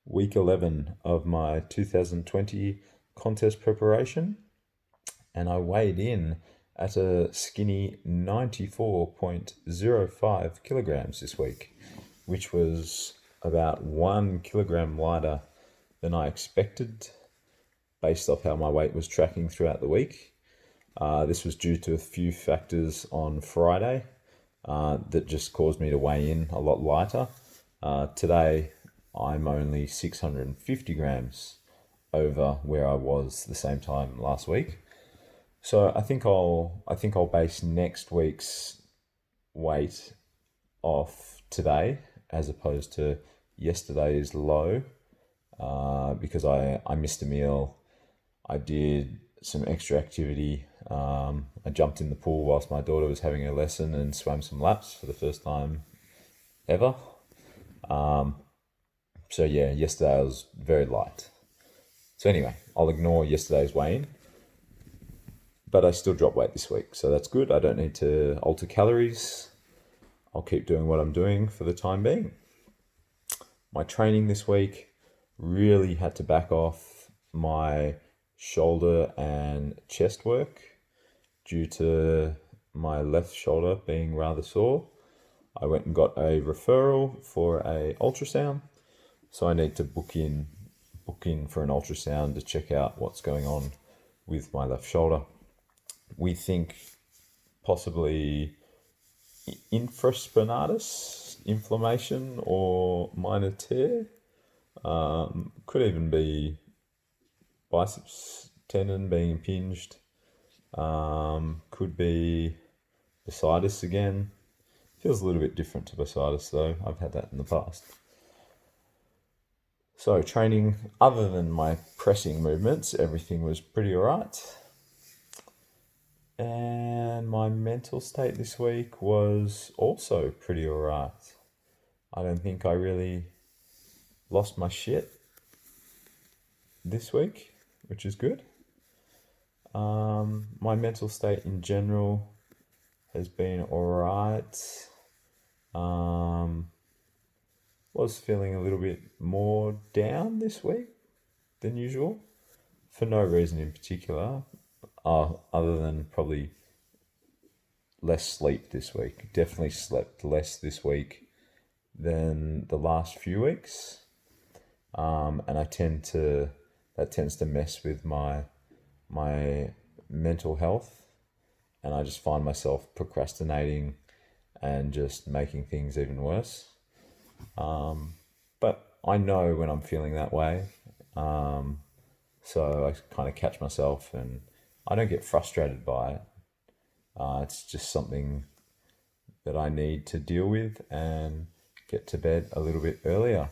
week 11 of my 2020 contest preparation, and I weighed in at a skinny 94.05 kilograms this week, which was about 1 kilogram lighter than I expected based off how my weight was tracking throughout the week. This was due to a few factors on Friday that just caused me to weigh in a lot lighter. Today, I'm only 650 grams over where I was the same time last week. So I think I'll base next week's weight off today as opposed to yesterday's low, because I missed a meal. I did some extra activity. I jumped in the pool whilst my daughter was having a lesson and swam some laps for the first time ever. So yeah, yesterday I was very light. So anyway, I'll ignore yesterday's weigh-in, but I still dropped weight this week, so that's good. I don't need to alter calories. I'll keep doing what I'm doing for the time being. My training this week really had to back off my shoulder and chest work due to my left shoulder being rather sore. I went and got a referral for a ultrasound, so I need to book in for an ultrasound to check out what's going on with my left shoulder. We think possibly infraspinatus inflammation or minor tear. Could even be biceps tendon being impinged. Could be bursitis again. Feels a little bit different to bursitis though. I've had that in the past. So training, other than my pressing movements, everything was pretty alright. And my mental state this week was also pretty alright. I don't think I really lost my shit this week, which is good. My mental state in general has been alright. Was feeling a little bit more down this week than usual, for no reason in particular, other than probably less sleep this week. Definitely slept less this week than the last few weeks, and that tends to mess with my mental health, and I just find myself procrastinating and just making things even worse. But I know when I'm feeling that way, so I kind of catch myself and I don't get frustrated by it. It's just something that I need to deal with and get to bed a little bit earlier.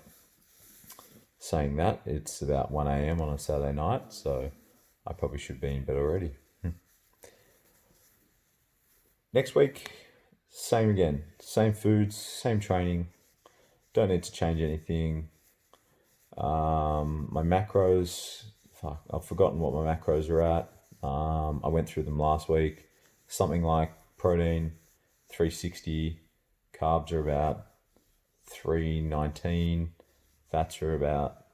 Saying that, it's about 1 a.m. on a Saturday night, so I probably should be in bed already. Next week, same again. Same foods, same training. Don't need to change anything. My macros, I've forgotten what my macros are at. I went through them last week. Something like protein, 360. Carbs are about 319. Fats are about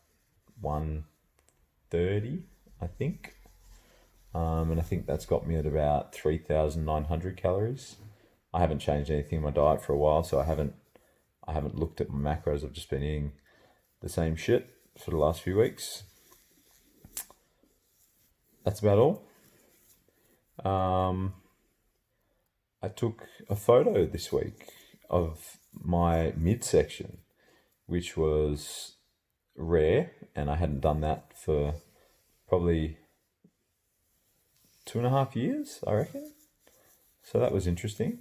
130, I think. And I think that's got me at about 3,900 calories. I haven't changed anything in my diet for a while, so I haven't looked at my macros. I've just been eating the same shit for the last few weeks. That's about all. I took a photo this week of my midsection, which was rare, and I hadn't done that for probably 2.5 years, I reckon. So that was interesting.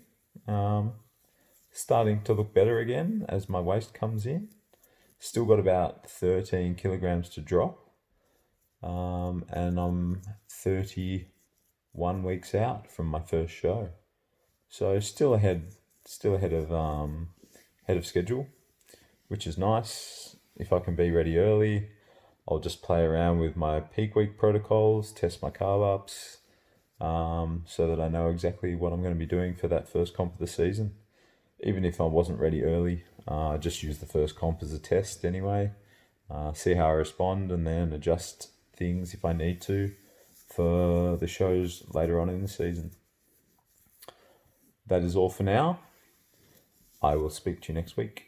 Starting to look better again as my waist comes in. Still got about 13 kilograms to drop. And I'm 31 weeks out from my first show. So still ahead of schedule, which is nice. If I can be ready early, I'll just play around with my peak week protocols, test my carb ups, so that I know exactly what I'm going to be doing for that first comp of the season. Even if I wasn't ready early, I just use the first comp as a test anyway, see how I respond, and then adjust things if I need to for the shows later on in the season. That is all for now. I will speak to you next week.